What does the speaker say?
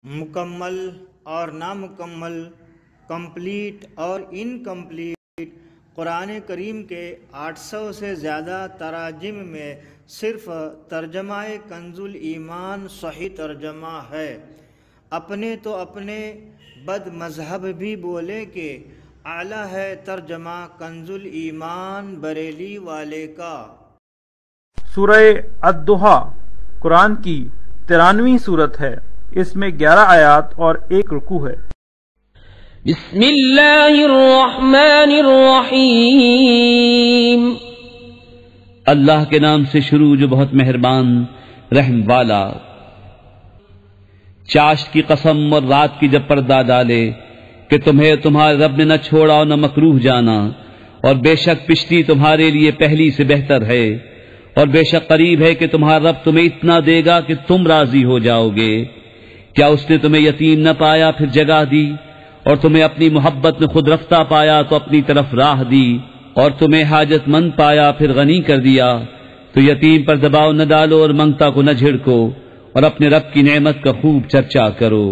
مکمل اور نامکمل، کمپلیٹ اور انکمپلیٹ، قرآن کریم کے 800 سے زیادہ تراجم میں صرف ترجمہ کنز الایمان صحیح ترجمہ ہے۔ اپنے تو اپنے بد مذہب بھی بولے کہ اعلیٰ ہے ترجمہ کنز الایمان بریلی والے کا۔ سورہ الضحیٰ قرآن کی 93ویں سورت ہے۔ اس میں 11 آیات اور 1 رکوع ہے۔ بسم اللہ الرحمن الرحیم، اللہ کے نام سے شروع جو بہت مہربان رحم والا۔ چاشت کی قسم اور رات کی جب پردہ ڈالے کہ تمہیں تمہارے رب نے نہ چھوڑا اور نہ مکروہ جانا، اور بے شک پشتی تمہارے لیے پہلی سے بہتر ہے، اور بے شک قریب ہے کہ تمہارا رب تمہیں اتنا دے گا کہ تم راضی ہو جاؤ گے۔ کیا اس نے تمہیں یتیم نہ پایا پھر جگہ دی، اور تمہیں اپنی محبت میں خود رفتہ پایا تو اپنی طرف راہ دی، اور تمہیں حاجت مند پایا پھر غنی کر دیا؟ تو یتیم پر دباؤ نہ ڈالو اور منگتا کو نہ جھڑکو، اور اپنے رب کی نعمت کا خوب چرچا کرو۔